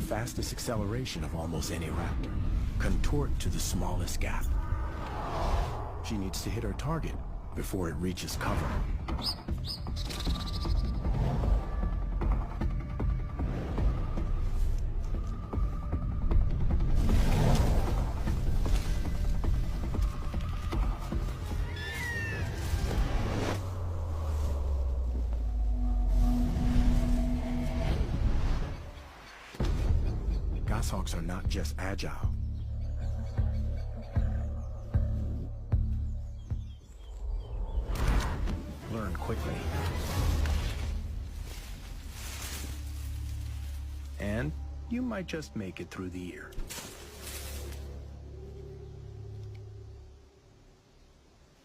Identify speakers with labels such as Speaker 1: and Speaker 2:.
Speaker 1: fastest acceleration of almost any raptor. Contort to the smallest gap. She needs to hit her target before it reaches cover. Goshawks are not just agile. Learn quickly. And you might just make it through the year.